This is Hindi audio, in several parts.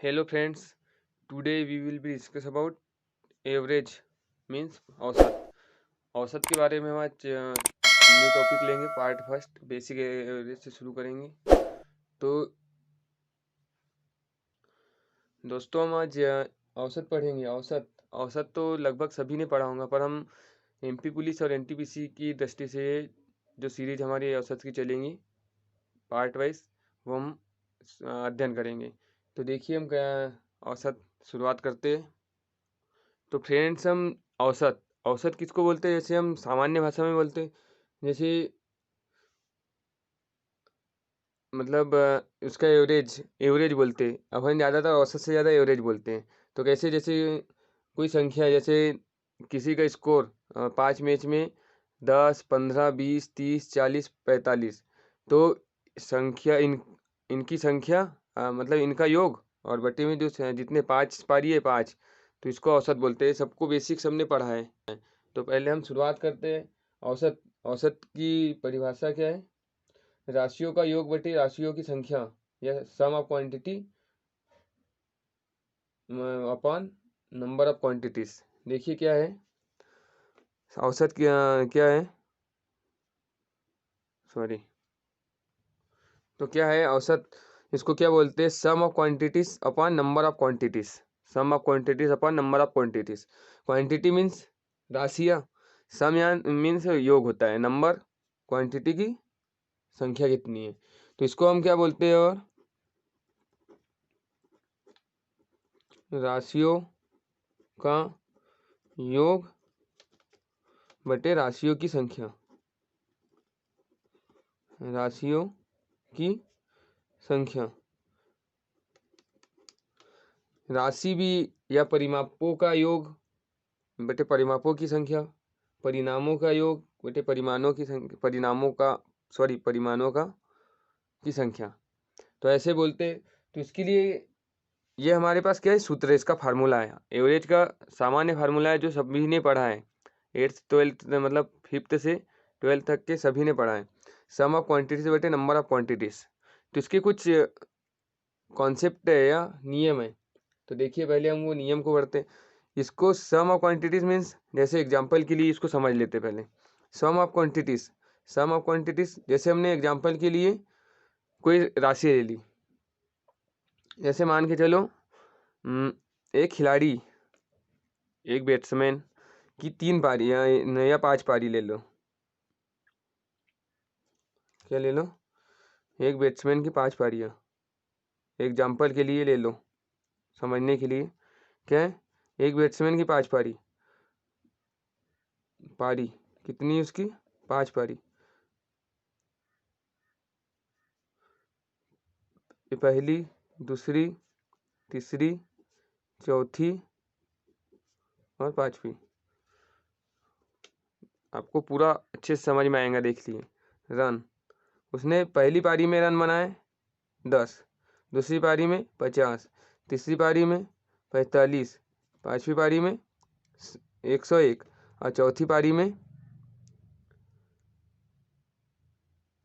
Hello friends, today we will be discuss about average means औसत। औसत के बारे में हम आज न्यू टॉपिक लेंगे। पार्ट फर्स्ट बेसिक एवरेज से शुरू करेंगे। तो दोस्तों हम आज औसत पढ़ेंगे। औसत औसत तो लगभग सभी ने पढ़ा होगा, पर हम एमपी पुलिस और एनटीपीसी की दृष्टि से जो सीरीज हमारी औसत की चलेंगी पार्ट वाइज, वो हम अध्ययन करेंगे। तो देखिए हम क्या औसत शुरुआत करते हैं। तो फ्रेंड्स हम औसत औसत किसको बोलते हैं? जैसे हम सामान्य भाषा में बोलते हैं, जैसे मतलब उसका एवरेज एवरेज बोलते हैं। अब हम ज़्यादातर औसत से ज़्यादा एवरेज बोलते हैं। तो कैसे? जैसे कोई संख्या, जैसे किसी का स्कोर 5 मैच में 10, 15, 20, 30, 40, 45, तो संख्या इनकी संख्या मतलब इनका योग और बटे में जो जितने 5 पारी है 5, तो इसको औसत बोलते हैं। सबको बेसिक सबने पढ़ा है। तो पहले हम शुरुआत करते हैं। औसत औसत की परिभाषा क्या है? राशियों का योग बटे राशियों की संख्या, या sum of quantity upon number of quantities. देखिए क्या है औसत, क्या है, सॉरी। तो क्या है औसत? इसको क्या बोलते हैं? Sum of quantities upon number of quantities. Sum of quantities upon number of quantities. Quantity means राशियाँ, सम या मीन्स योग होता है, नंबर क्वांटिटी की संख्या कितनी है। तो इसको हम क्या बोलते हैं? और राशियों का योग बटे राशियों की संख्या, राशियों की संख्या। राशि भी या परिमापों का योग बटे परिमापों की संख्या, परिणामों का योग बटे परिमाणों की संख्या, परिमाणों का की संख्या। तो ऐसे बोलते। तो इसके लिए ये हमारे पास क्या है? सूत्र है, इसका फार्मूला है। एवरेज का सामान्य फार्मूला है जो सभी ने पढ़ा है। 8th 12th मतलब 5th से 12th तक के सभी ने पढ़ा है। सम ऑफ क्वांटिटीज बटे नंबर ऑफ क्वांटिटीज। तो इसके कुछ कॉन्सेप्ट है या नियम है। तो देखिए पहले हम वो नियम को पढ़ते हैं। इसको सम ऑफ क्वांटिटीज मीन्स, जैसे एग्जांपल के लिए इसको समझ लेते पहले। Sum of quantities, sum of quantities, जैसे हमने एग्जांपल के लिए कोई राशि ले ली। जैसे मान के चलो एक खिलाड़ी, एक बैट्समैन की 3 पारी या 5 पारी ले लो। क्या ले लो? एक बैट्समैन की 5 पारियाँ। एग्जाम्पल के लिए ले लो, समझने के लिए। क्या है? एक बैट्समैन की 5 पारी, पारी कितनी उसकी? 5 पारी। ये पहली, दूसरी, तीसरी, चौथी और 5वीं। आपको पूरा अच्छे से समझ में आएगा। देख लिए रन, उसने पहली पारी में रन बनाए 10, दूसरी पारी में 50, तीसरी पारी में 45, 5वीं पारी में 101 और चौथी पारी में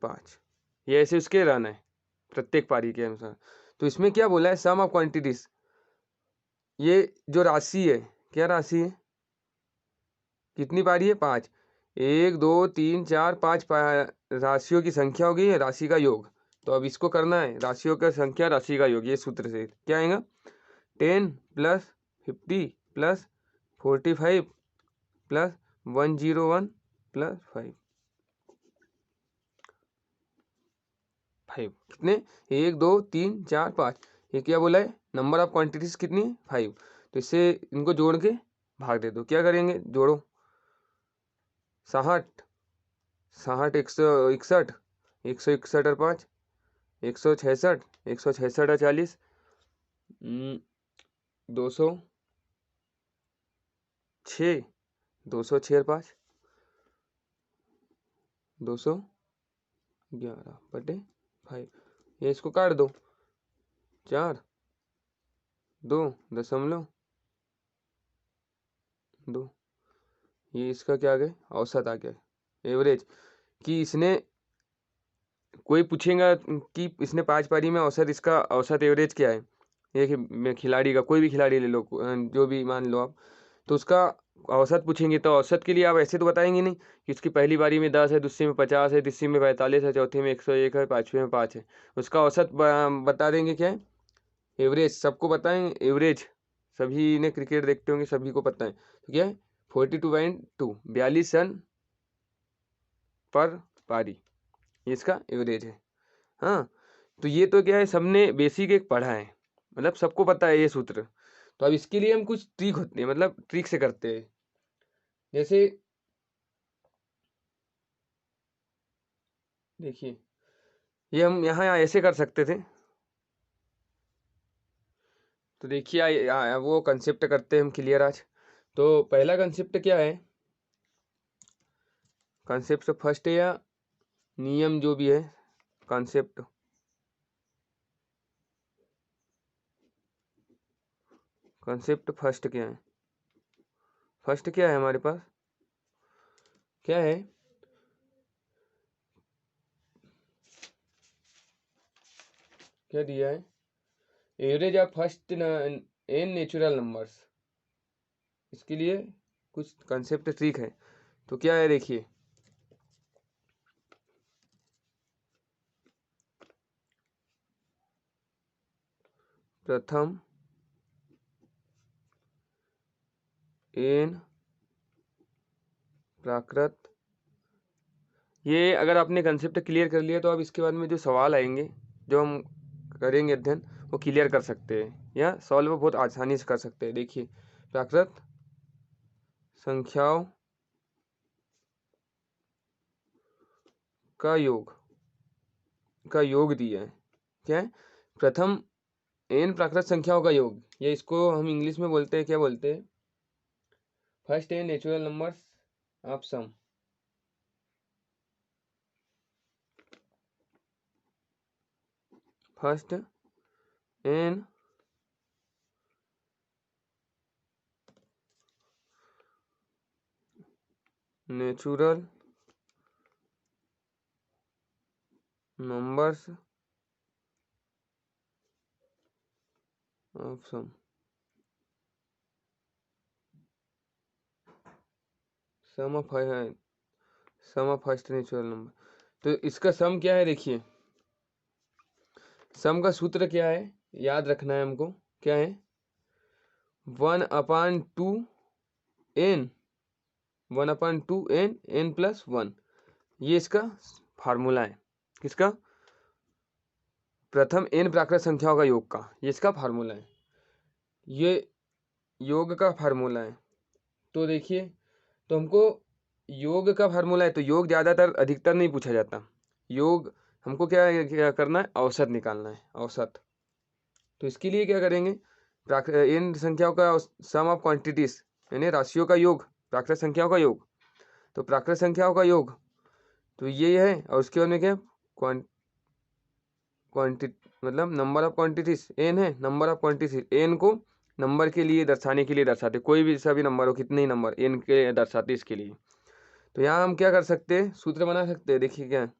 5। ये ऐसे उसके रन है प्रत्येक पारी के अनुसार। तो इसमें क्या बोला है? Sum of quantities. ये जो राशि है, क्या राशि है? कितनी पारी है? 5। 1 2 3 4 5 राशियों की संख्या हो गई है, राशि का योग। तो अब इसको करना है, राशियों का संख्या राशि का योग। ये सूत्र से क्या आएगा? 10 + 50 + 45 + 101 + 5 कितने? 1 2 3 4 5। ये क्या बोला है? नंबर ऑफ क्वांटिटीज कितनी है? 5। तो इससे इनको जोड़ के भाग दे दो। क्या करेंगे? जोड़ो। 60 60 161 161 और 5 166 166 और 40 206 206 और 5 211 बटे 5। ये इसको काट दो। 4 2.2। ये इसका क्या आ गया? औसत आ गया, एवरेज। कि इसने, कोई पूछेगा कि इसने 5 पारी में औसत, इसका औसत एवरेज क्या है, एक खिलाड़ी का, कोई भी खिलाड़ी ले लो, जो भी मान लो आप, तो उसका औसत पूछेंगे तो औसत के लिए आप ऐसे तो बताएंगे नहीं कि उसकी पहली बारी में 10 है, दूसरी में 50 है, तीसरी में 45 है, चौथी में 101 है, पाँचवीं में 5 है। उसका औसत बता देंगे क्या है, एवरेज। सबको बताएं एवरेज, सभी ने क्रिकेट देखते होंगे, सभी को पता है। तो क्या है 42/2, 42 रन पर पारी, ये इसका एवरेज है। हाँ, तो ये तो क्या है, सबने बेसिक एक पढ़ा है, मतलब सबको पता है ये सूत्र। तो अब इसके लिए हम कुछ ट्रिक होते हैं, मतलब ट्रिक से करते हैं। जैसे देखिए, ये हम यहाँ ऐसे कर सकते थे। तो देखिए वो कंसेप्ट करते हैं हम क्लियर आज। तो पहला कंसेप्ट क्या है, कंसेप्ट फर्स्ट है, या नियम जो भी है, कॉन्सेप्ट फर्स्ट क्या है, फर्स्ट क्या है हमारे पास, क्या है, क्या दिया है, average of first N natural numbers. इसके लिए कुछ कंसेप्ट ट्रिक है। तो क्या है देखिए, प्रथम एन प्राकृत, ये अगर आपने कंसेप्ट क्लियर कर लिया तो अब इसके बाद में जो सवाल आएंगे, जो हम करेंगे अध्ययन, वो क्लियर कर सकते हैं या सॉल्व बहुत आसानी से कर सकते हैं। देखिए, प्राकृत संख्याओं का योग दिया है। क्या है, प्रथम एन प्राकृत संख्याओं का योग, या इसको हम इंग्लिश में बोलते हैं, क्या बोलते हैं, first N natural numbers of sum. First N natural numbers of sum, sum of first natural number. तो इसका सम क्या है, देखिए सम का सूत्र क्या है, याद रखना है हमको, क्या है 1/2 एन, 1/2 एन, n+1, ये इसका फार्मूला है। किसका, प्रथम एन प्राकृत संख्याओं का योग का, ये इसका फार्मूला है, ये योग का फार्मूला है। तो देखिए, तो हमको योग का फार्मूला है, तो योग ज़्यादातर अधिकतर नहीं पूछा जाता, योग हमको क्या करना है, औसत निकालना है, औसत। तो इसके लिए क्या करेंगे, इन संख्याओं का सम ऑफ क्वांटिटीज, यानी राशियों का योग, प्राकृत संख्याओं का योग। तो प्राकृत संख्याओं का योग तो ये है, और उसके बाद में क्या, क्वांटिटी मतलब नंबर ऑफ क्वांटिटीज एन है, नंबर ऑफ क्वांटिटीज एन को नंबर के लिए दर्शाने के लिए दर्शाते, कोई भी सभी नंबर हो, कितने ही नंबर एन के दर्शाते इसके लिए। तो यहाँ हम क्या कर सकते हैं, सूत्र बना सकते हैं। देखिए क्या है,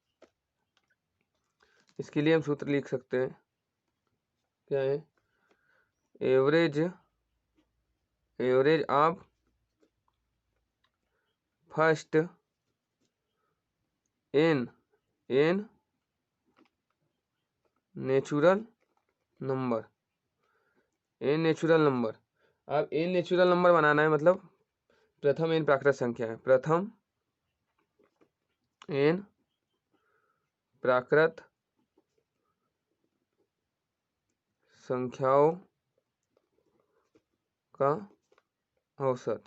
इसके लिए हम सूत्र लिख सकते हैं, क्या है, average of first N natural number, N natural number. अब एन नेचुरल नंबर बनाना है, मतलब प्रथम एन प्राकृत संख्या है, प्रथम एन प्राकृत संख्याओं का औसत।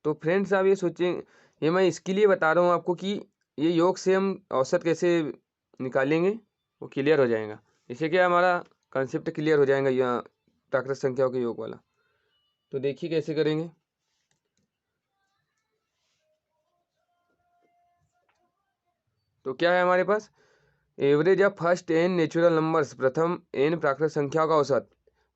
तो फ्रेंड्स आप ये सोचें, ये मैं इसके लिए बता रहा हूँ आपको कि ये योग से हम औसत कैसे निकालेंगे, वो क्लियर हो जाएगा। इससे क्या हमारा कंसेप्ट क्लियर हो जाएगा यहाँ प्राकृत संख्याओं के योग वाला। तो देखिए कैसे करेंगे। तो क्या है हमारे पास, average of first N natural numbers, प्रथम एन प्राकृत संख्याओं का औसत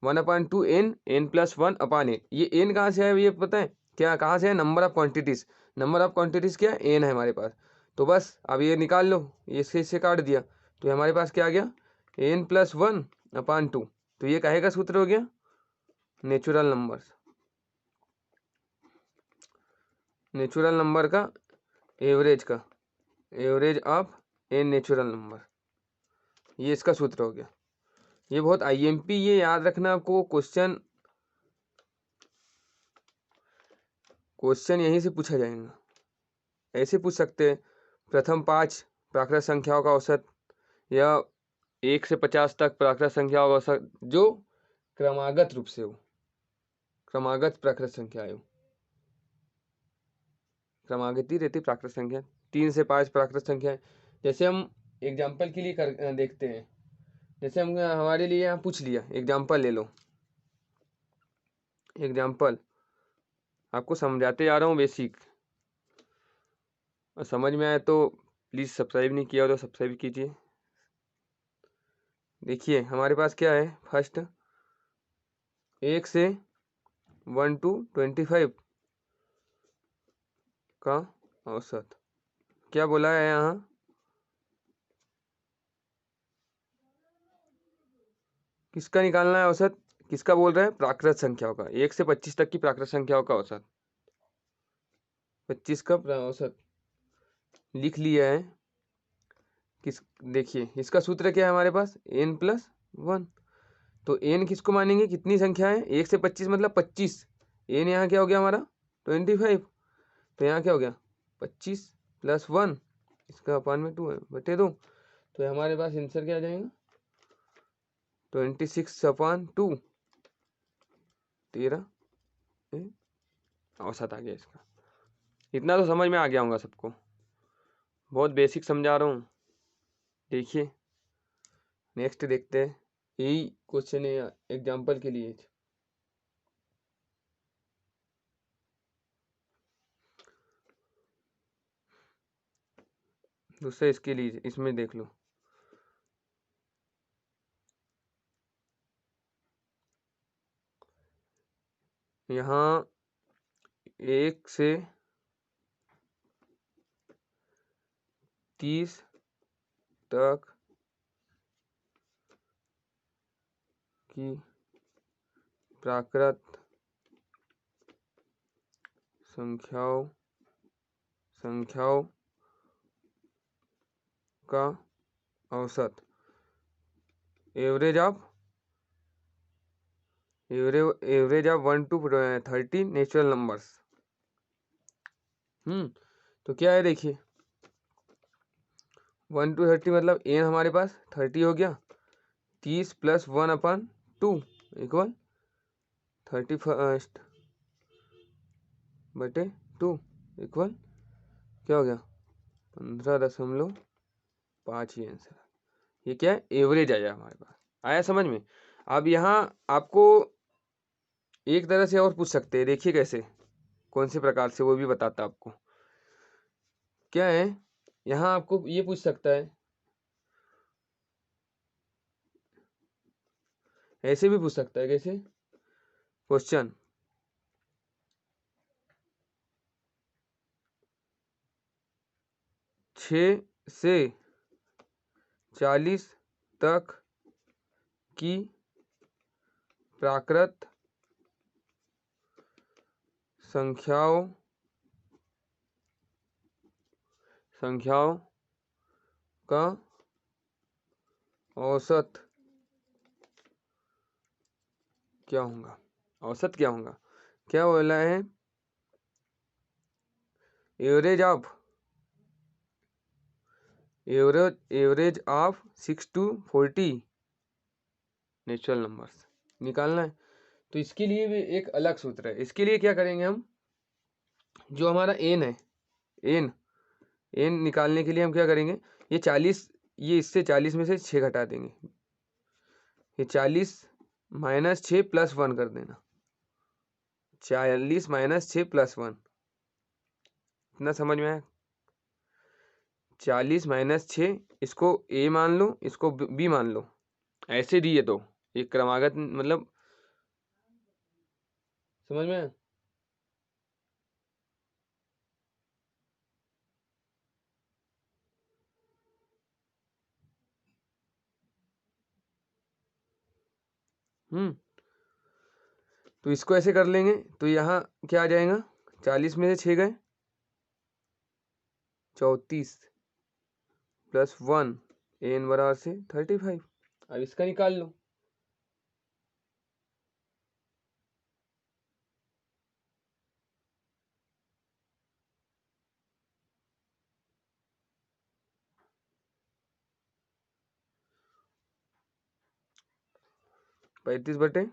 1/2 n+1/n। ये n कहाँ से है, ये पता है क्या, कहाँ से है, number of quantities, number of quantities क्या है, n है हमारे पास। तो बस अब ये निकाल लो, ये इससे काट दिया, तो हमारे पास क्या आ गया, n+1/2। तो ये काहे का सूत्र हो गया, नेचुरल नंबर्स, नेचुरल नंबर का एवरेज का, average of N natural number, ये इसका सूत्र हो गया। ये बहुत आईएमपी, ये याद रखना आपको, क्वेश्चन यहीं से पूछा जाएगा। ऐसे पूछ सकते हैं प्रथम 5 प्राकृत संख्याओं का औसत, या 1 से 50 तक प्राकृत संख्याओं का औसत, जो क्रमागत रूप से हो, क्रमागत प्राकृत संख्या हो, क्रमागत ही रहती प्राकृत संख्या। 3 से 5 प्राकृत संख्या, जैसे हम एग्जाम्पल के लिए देखते हैं, जैसे हम हमारे लिए यहाँ पूछ लिया, एग्जाम्पल ले लो, एग्जाम्पल आपको समझाते जा रहा हूँ बेसिक, और समझ में आए तो प्लीज़, सब्सक्राइब नहीं किया हो तो सब्सक्राइब कीजिए। देखिए हमारे पास क्या है, फर्स्ट 1 से 1 to 25 का औसत, क्या बोला है यहाँ, किसका निकालना है औसत, किसका बोल रहे हैं, प्राकृत संख्याओं का, 1 से 25 तक की प्राकृत संख्याओं का औसत, 25 का औसत लिख लिया है। किस, देखिए इसका सूत्र क्या है हमारे पास, n+1। तो n किसको मानेंगे, कितनी संख्या है, 1 से 25 मतलब 25, n यहाँ क्या हो गया हमारा 25, तो यहाँ क्या हो गया 25 + 1, इसका अपान में 2 है बटे 2, तो हमारे पास आंसर क्या आ जाएगा 26/2, 13 औसत आ गया इसका। इतना तो समझ में आ गया होगा सबको, बहुत बेसिक समझा रहा हूँ। देखिए नेक्स्ट देखते हैं, यही क्वेश्चन है एग्जाम्पल के लिए। दूसरे इसके लिए, इसमें देख लो, यहाँ 1 से 30 तक की प्राकृत संख्याओं का औसत, average of 1 to 30 natural numbers. तो क्या है देखिए, 1 to 30 मतलब एन हमारे पास 30 हो गया, 30 + 1/2 इक्वल 31 बटे 2 इक्वल क्या हो गया 15.5। ये आंसर, ये क्या है, एवरेज आया हमारे पास, आया समझ में। अब यहाँ आपको एक तरह से और पूछ सकते हैं, देखिए कैसे, कौन से प्रकार से, वो भी बताता आपको। क्या है, यहाँ आपको ये पूछ सकता है, ऐसे भी पूछ सकता है, कैसे क्वेश्चन, 6 से 40 तक की प्राकृत संख्याओं का औसत क्या होगा, औसत क्या होगा, क्या बोला है, average of 6 to 40 natural numbers निकालना है। तो इसके लिए भी एक अलग सूत्र है। इसके लिए क्या करेंगे हम, जो हमारा एन है, एन निकालने के लिए हम क्या करेंगे, ये 40, ये इससे 40 में से 6 घटा देंगे, ये 40 - 6 + 1 कर देना, 40 - 6 + 1, इतना समझ में आया। 40 - 6, इसको ए मान लो, इसको बी मान लो, ऐसे दिए तो एक क्रमागत, मतलब समझ में आया। तो इसको ऐसे कर लेंगे, तो यहाँ क्या आ जाएगा, 40 में से 6 गए 34 प्लस 1 n बराबर से 35। अब इसका निकाल लो। पैंतीस बटे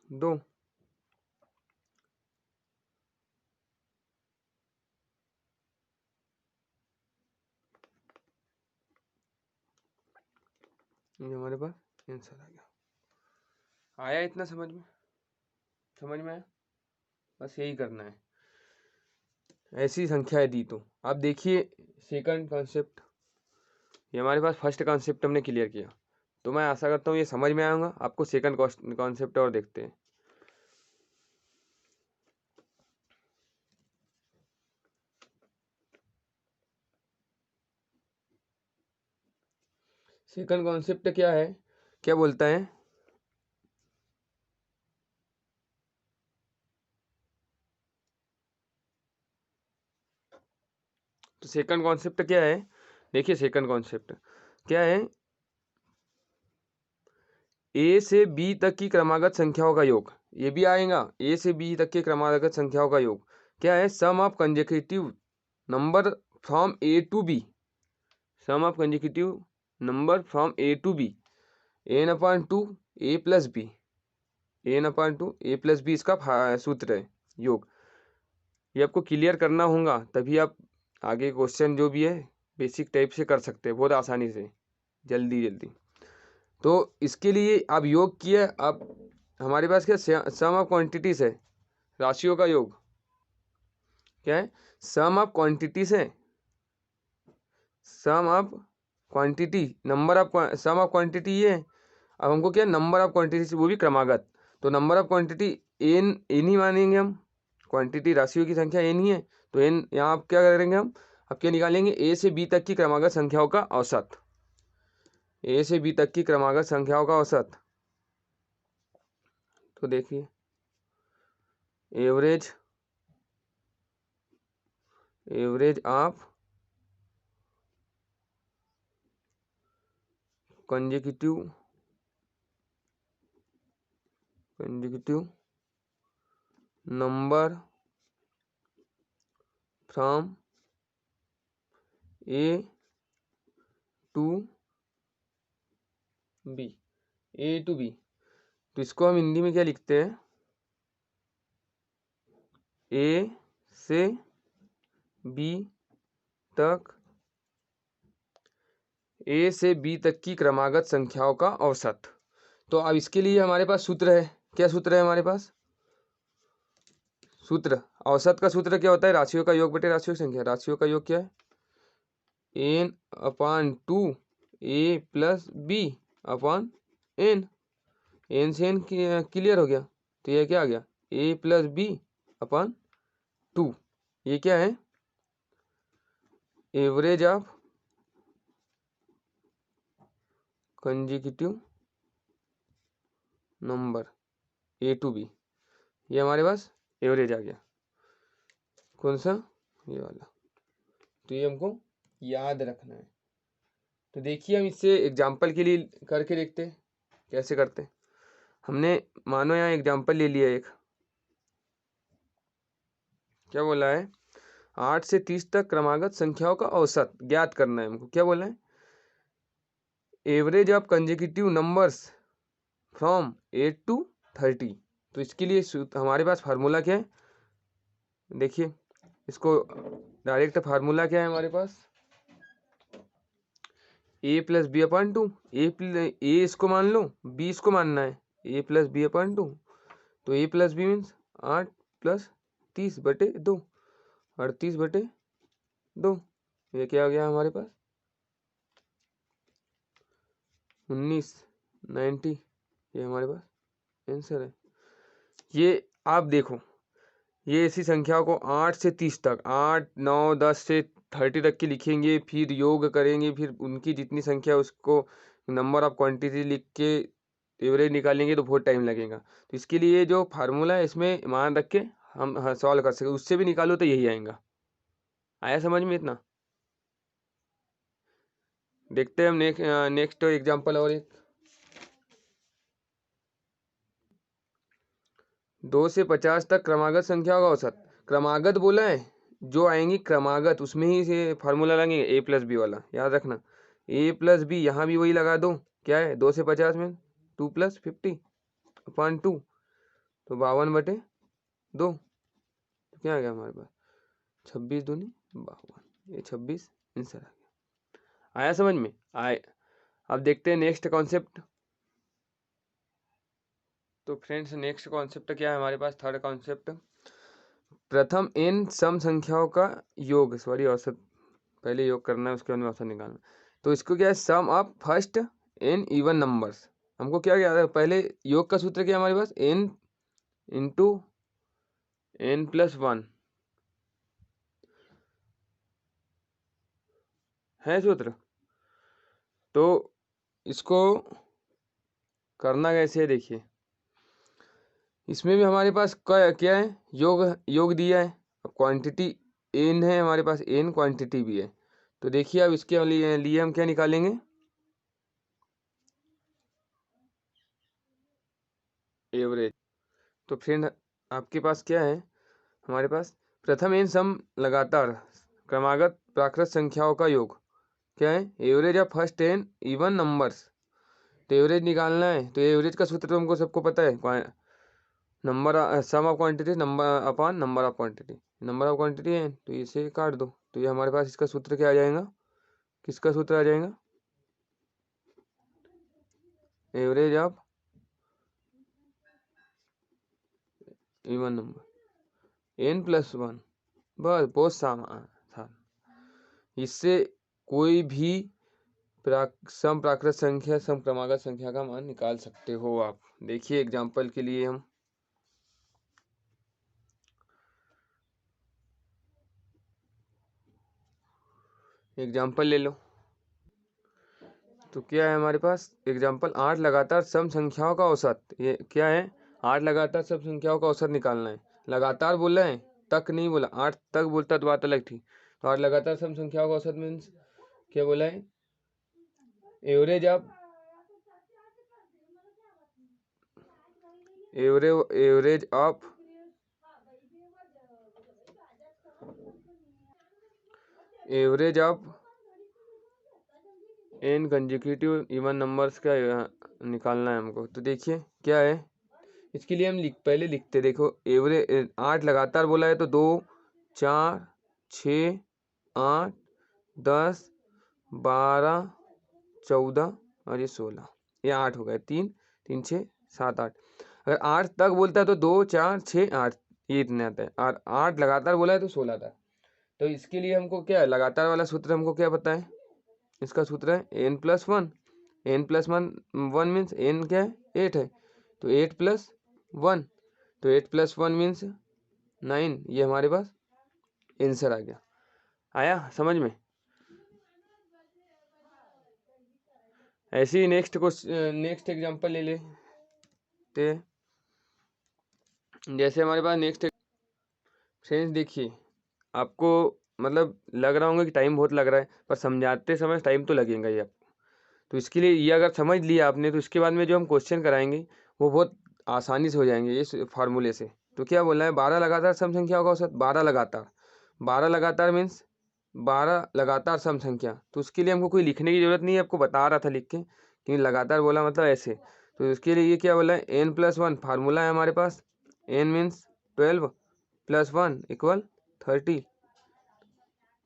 2, ये हमारे पास आंसर आ गया। आया इतना समझ में? समझ में आया? बस यही करना है, ऐसी संख्या है दी तो। आप देखिए सेकंड कॉन्सेप्ट, ये हमारे पास फर्स्ट कॉन्सेप्ट हमने क्लियर किया, तो मैं आशा करता हूँ ये समझ में आऊँगा आपको। सेकंड कॉन्सेप्ट और देखते हैं। सेकंड कॉन्सेप्ट क्या है, क्या बोलता है, तो सेकंड कॉन्सेप्ट क्या है, देखिए सेकंड कॉन्सेप्ट क्या है, ए से बी तक की क्रमागत संख्याओं का योग। ये भी आएगा, ए से बी तक के क्रमागत संख्याओं का योग क्या है, sum of consecutive number from A to B, sum of consecutive number from A to B, N upon two A plus B, N upon two A plus B इसका सूत्र है, योग। ये आपको क्लियर करना होगा, तभी आप आगे क्वेश्चन जो भी है बेसिक टाइप से कर सकते हैं बहुत आसानी से, जल्दी जल्दी। तो इसके लिए आप योग किए, अब हमारे पास क्या सम ऑफ क्वांटिटीज है, राशियों का योग क्या है, सम ऑफ क्वांटिटीज है, sum of quantity number of sum of quantity ये है। अब हमको क्या नंबर ऑफ क्वांटिटी, वो भी क्रमागत, तो number of quantity N N ही मानेंगे हम, क्वांटिटी राशियों की संख्या एन ही है, तो एन यहाँ आप क्या करेंगे, हम अब क्या निकालेंगे, ए से बी तक की क्रमागत संख्याओं का औसत, ए से बी तक की क्रमागत संख्याओं का औसत। तो देखिए average, average of consecutive number from A to B, A to B, तो इसको हम हिंदी में क्या लिखते हैं, ए से बी तक, ए से बी तक की क्रमागत संख्याओं का औसत। तो अब इसके लिए हमारे पास सूत्र है, क्या सूत्र है हमारे पास, सूत्र औसत का सूत्र क्या होता है, राशियों का योग बटे राशियों की संख्या। राशियों का योग क्या है, N upon two A plus B upon N, N से एन क्लियर हो गया, तो ये क्या आ गया, A plus B upon two, ये क्या है, average of consecutive number A to B, ये हमारे पास एवरेज आ गया, कौन सा, ये वाला। तो ये हमको याद रखना है। तो देखिए हम इससे एग्जाम्पल के लिए करके देखते हैं कैसे करते हैं। हमने मानो यहाँ एग्जाम्पल ले लिया एक, क्या बोला है, 8 से 30 तक क्रमागत संख्याओं का औसत ज्ञात करना है हमको। क्या बोला है, average of consecutive numbers from 8 to 30। तो इसके लिए हमारे पास फार्मूला क्या है, देखिए इसको डायरेक्ट फार्मूला क्या है हमारे पास, ए प्लस बी अपॉन टू, ए इसको मान लो, बी इसको मानना है, ए प्लस बी अपॉन टू, तो ए प्लस बी मीन्स 8 प्लस 30 बटे 2, 38 बटे 2, ये क्या हो गया हमारे पास 19 90, ये हमारे पास आंसर है। ये आप देखो, ये ऐसी संख्याओं को 8 से 30 तक, 8 9 10 से 30 तक की लिखेंगे, फिर योग करेंगे, फिर उनकी जितनी संख्या उसको नंबर ऑफ क्वांटिटी लिख के एवरेज निकालेंगे तो बहुत टाइम लगेगा। तो इसके लिए जो फार्मूला है इसमें मान रख के हम सॉल्व कर सके, उससे भी निकालो तो यही आएगा। आया समझ में इतना? देखते हैं हम नेक्स्ट एग्जांपल और एक। 2 से 50 तक क्रमागत संख्याओं का औसत। क्रमागत बोला है, जो आएंगी क्रमागत उसमें ही से फार्मूला लगेंगे ए प्लस बी वाला, याद रखना। ए प्लस बी यहाँ भी वही लगा दो। क्या है 2 से 50 में 2 + 50/2 तो 52/2। तो क्या आ गया हमारे पास 26 दूनी 52, ये 26 आंसर आ गया। आया समझ में? आए। अब देखते हैं नेक्स्ट कॉन्सेप्ट। तो फ्रेंड्स नेक्स्ट कॉन्सेप्ट क्या है हमारे पास? थर्ड कॉन्सेप्ट, प्रथम n सम संख्याओं का योग, सॉरी औसत, पहले योग करना है उसके बाद में औसत निकालना। तो इसको क्या है, sum of first n even numbers. हमको क्या याद है, पहले योग का सूत्र क्या है हमारे पास, n इंटू n+1 है सूत्र। तो इसको करना कैसे है देखिए, इसमें भी हमारे पास क्या है, योग दिया है। अब क्वांटिटी n है हमारे पास, n क्वांटिटी भी है। तो देखिए अब इसके लिए हम क्या निकालेंगे, एवरेज। तो फ्रेंड आपके पास क्या है हमारे पास, प्रथम n सम लगातार क्रमागत प्राकृत संख्याओं का योग, क्या है, average of first n even numbers. तो एवरेज निकालना है, तो एवरेज का सूत्र तो हमको सबको पता है, number sum of quantity number upon number of quantity. Number of quantity है तो इसे काट दो, तो ये हमारे पास इसका सूत्र क्या आ जाएगा, किसका सूत्र आ जाएगा, average of even number n+1। बस बहुत था। इससे कोई भी सम प्राकृत संख्या, सम क्रमागत संख्या का मान निकाल सकते हो आप। देखिए एग्जांपल के लिए हम एग्जांपल ले लो। तो क्या है हमारे पास एग्जांपल, 8 लगातार सम संख्याओं का औसत। ये क्या है, 8 लगातार सम संख्याओं का औसत निकालना है। लगातार बोला है, तक नहीं बोला, 8 तक बोलता तो बात अलग थी। तो 8 लगातार सम संख्याओं का औसत मीन्स क्या बोला है, average of average of average of n consecutive even numbers का निकालना है हमको। तो देखिए क्या है, इसके लिए हम पहले लिखते, देखो एवरेज 8 लगातार बोला है तो 2 4 6 8 10 12 14 और ये 16, ये 8 हो गए, 3 3 6 7 8। अगर 8 तक बोलता है तो 2 4 6 8, ये इतने आता है। और 8 लगातार बोला है तो 16 था। तो इसके लिए हमको क्या है, लगातार वाला सूत्र हमको क्या पता है, इसका सूत्र है n+1। n+1 मीन्स n क्या है, 8 है, तो 8+1, तो 8+1 मीन्स 9। ये हमारे पास आंसर आ गया। आया समझ में? ऐसे ही नेक्स्ट एग्जांपल ले लेते, जैसे हमारे पास नेक्स्ट। फ्रेंड्स देखिए, आपको मतलब लग रहा होगा कि टाइम बहुत लग रहा है, पर समझाते समय टाइम तो लगेगा ही आपको। तो इसके लिए ये अगर समझ लिया आपने, तो इसके बाद में जो हम क्वेश्चन कराएंगे वो बहुत आसानी से हो जाएंगे इस फार्मूले से। तो क्या बोला है, 12 लगातार सम संख्याओं का औसत। 12 लगातार मीन्स 12 लगातार सम संख्या। तो उसके लिए हमको कोई लिखने की जरूरत नहीं है, आपको बता रहा था लिख के, क्योंकि लगातार बोला मतलब ऐसे। तो इसके लिए ये क्या बोला है, n+1 फार्मूला है हमारे पास। n मीन्स 12 + 1 =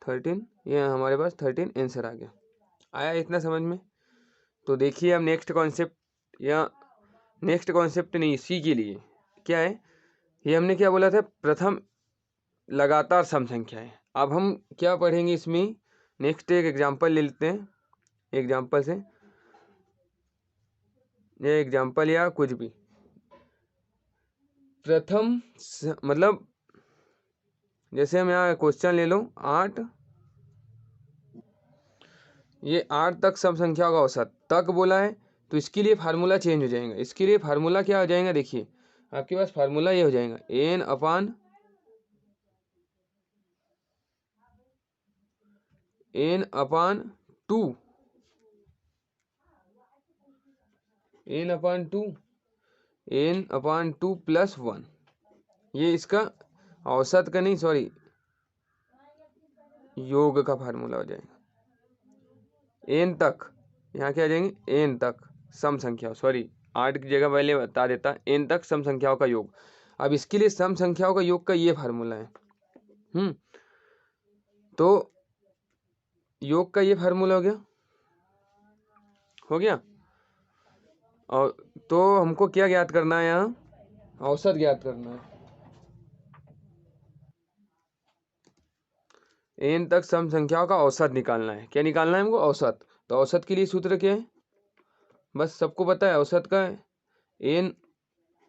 13, ये हमारे पास 13 आंसर आ गया। आया इतना समझ में? तो देखिए अब नेक्स्ट कॉन्सेप्ट, या नेक्स्ट कॉन्सेप्ट नहीं, इसी के लिए क्या है, ये हमने क्या बोला था, प्रथम लगातार सम संख्या है। अब हम क्या पढ़ेंगे इसमें, नेक्स्ट एक एग्जांपल ले लेते हैं, एग्जांपल से, ये एग्जांपल या कुछ भी प्रथम मतलब जैसे हम यहाँ क्वेश्चन ले लो 8, ये 8 तक सम संख्या का औसत। तक बोला है तो इसके लिए फार्मूला चेंज हो जाएगा। इसके लिए फार्मूला क्या हो जाएगा, देखिए आपके पास फार्मूला ये हो जाएगा n upon two, n upon two plus one. ये इसका औसत का नहीं, सॉरी, योग का फार्मूला हो जाएगा। एन तक, यहाँ क्या आ जाएंगे, एन तक सम संख्या, सॉरी 8 की जगह पहले बता देता, एन तक सम संख्याओं का योग। अब इसके लिए सम संख्याओं का योग का ये फार्मूला है। तो योग का ये फार्मूला हो गया। और तो हमको क्या ज्ञात करना है, यहाँ औसत ज्ञात करना है। एन तक सम संख्याओं का औसत निकालना है। क्या निकालना है हमको, औसत। तो औसत के लिए सूत्र क्या है, बस सबको पता है औसत का है एन।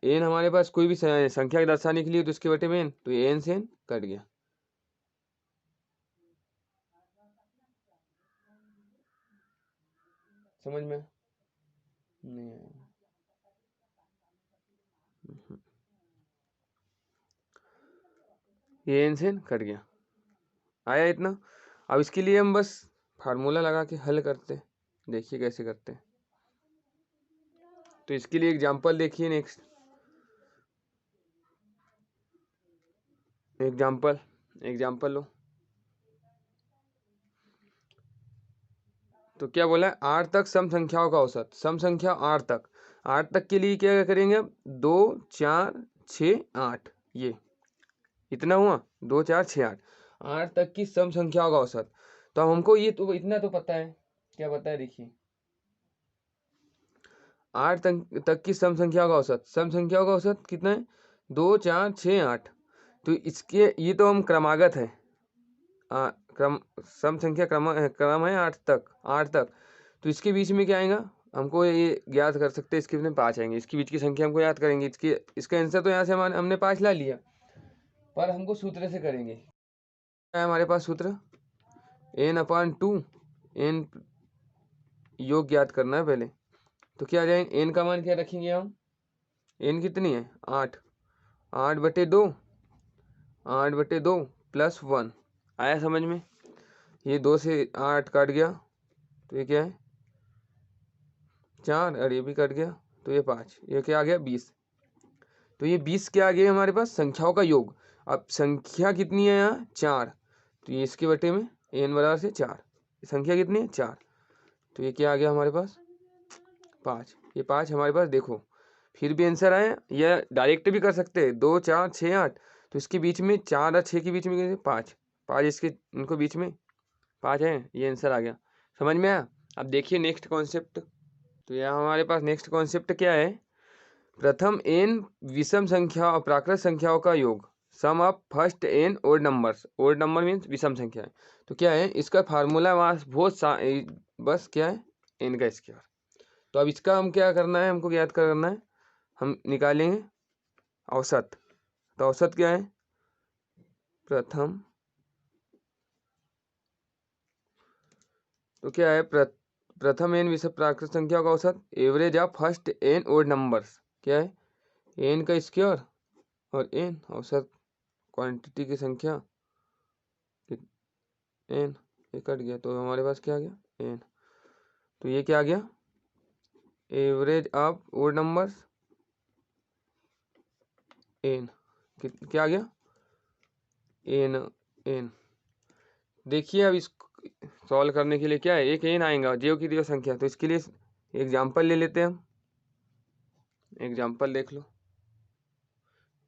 एन हमारे पास कोई भी संख्या दर्शाने के लिए तो इसके बटे में एन, तो एन से एन कट गया। समझ में नहीं आया, ये एन से एन कट गया, आया इतना। अब इसके लिए हम बस फार्मूला लगा के हल करते, देखिए कैसे करते हैं। तो इसके लिए एग्जांपल देखिए, नेक्स्ट एग्जांपल लो। तो क्या बोला है, 8 तक सम संख्याओं का औसत, सम संख्या 8 तक के लिए क्या करेंगे अब, 2 4 6 8, ये इतना हुआ, 2 4 6 8, 8 तक की सम संख्याओं का औसत। तो अब हमको ये तो इतना तो पता है, क्या पता है, देखिए 8 तक की सम संख्याओं का औसत, सम संख्याओं का औसत कितना है, 2 4 6 8। तो इसके ये तो हम क्रमागत है, क्रम सम संख्या क्रम है 8 तक। तो इसके बीच में क्या आएगा, हमको ये ज्ञात कर सकते हैं, इसके बीच में 5 आएंगे, इसके बीच की संख्या हमको याद करेंगे। इसका आंसर तो यहाँ से हमने 5 ला लिया, पर हमको सूत्र से करेंगे। क्या है हमारे पास सूत्र, एन अपान टू, एन योग ज्ञात करना है पहले। तो क्या आ जाएंगे, एन का मान क्या रखेंगे हम, एन कितनी है 8, 8/2 प्लस 1, आया समझ में। ये 2 से 8 काट गया, तो ये क्या है 4, और ये भी कट गया, तो ये 5, ये क्या आ गया 20। तो ये 20 क्या आ गया हमारे पास, संख्याओं का योग। अब संख्या कितनी है यहाँ 4, तो ये इसके बटे में एन बराबर से 4, संख्या कितनी है 4, तो ये क्या आ गया हमारे पास 5। ये 5 हमारे पास, देखो फिर भी आंसर आया, या डायरेक्ट भी कर सकते हैं, 2 4 6 8, तो इसके बीच में 4 और 6 के बीच में 5, 5 इसके इनको बीच में 5 है, ये आंसर आ गया। समझ में आया। अब देखिए नेक्स्ट कॉन्सेप्ट। तो यहाँ हमारे पास नेक्स्ट कॉन्सेप्ट क्या है, प्रथम एन विषम संख्या और प्राकृत संख्याओं का योग, sum of first N odd numbers, odd number means विषम संख्या है। तो क्या है इसका फार्मूला, बस क्या है एन का स्क्वायर। तो अब इसका हम क्या करना है, हमको याद करना है, हम निकालेंगे औसत। तो औसत क्या है, प्रथम, तो क्या है प्रथम एन विषम प्राकृत संख्या का औसत, average of first N odd numbers, क्या है एन का स्क्वायर और एन औसत क्वांटिटी की संख्या एन, ये कट गया, तो हमारे पास क्या आ गया एन। तो ये क्या आ गया, average of odd numbers n, क्या आ गया एन। एन देखिए अब इस सॉल्व करने के लिए क्या है, एक एन आएगा जो की दिया संख्या, तो इसके लिए एग्जाम्पल ले लेते हैं हम। एग्जाम्पल देख लो,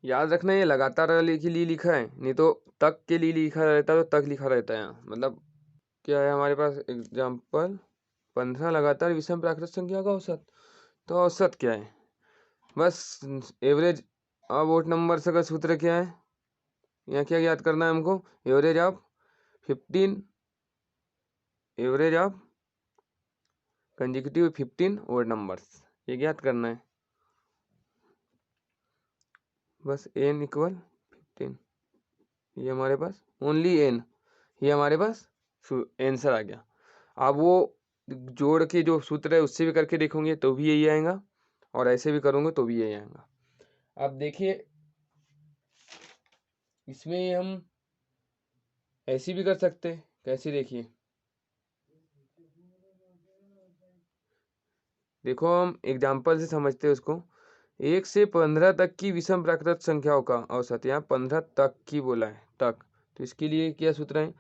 याद रखना ये लगातार के लिए लिखा है, नहीं तो तक के लिए लिखा रहता है, तो तक लिखा रहता है यहाँ, मतलब क्या है हमारे पास एग्जाम्पल 15 लगातार विषम प्राकृत संख्या का औसत। तो औसत क्या है, बस एवरेज ऑफ ओड नंबर का सूत्र क्या है, यहाँ क्या याद करना है हमको, average of 15, average of consecutive 15 odd numbers, ये ज्ञात करना है। बस एन इक्वल 15, ये हमारे पास ओनली एन, ये हमारे पास आंसर आ गया। अब वो जोड़ के जो सूत्र है उससे भी करके देखोगे तो भी यही आएगा, और ऐसे भी करोगे तो भी यही आएगा। अब देखिए इसमें हम ऐसी भी कर सकते हैं, कैसे देखिए, देखो हम एग्जाम्पल से समझते हैं उसको। 1 से 15 तक की विषम प्राकृत संख्याओं का औसत, यहाँ 15 तक की बोला है, तक, तो इसके लिए क्या सूत्र है,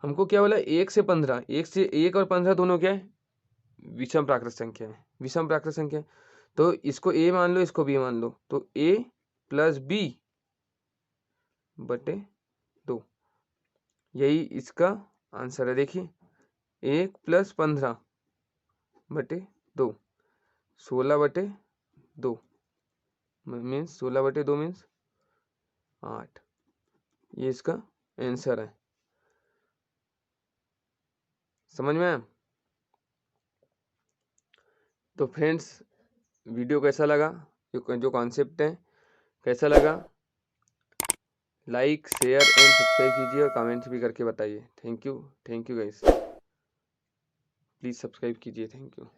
हमको क्या बोला, 1 से 15, 1 और 15 दोनों क्या है, विषम प्राकृत संख्या है, विषम प्राकृत संख्या है। तो इसको ए मान लो, इसको बी मान लो, तो a प्लस बी बटे 2, यही इसका आंसर है। देखिए 1 प्लस 15 बटे 2, 16 बटे 2 मीन्स 16 बटे 2 मीन्स 8, ये इसका आंसर है। समझ में आया? तो फ्रेंड्स वीडियो कैसा लगा, जो कॉन्सेप्ट है कैसा लगा, लाइक शेयर एंड सब्सक्राइब कीजिए और कमेंट्स भी करके बताइए। Thank you guys, please subscribe कीजिए। Thank you.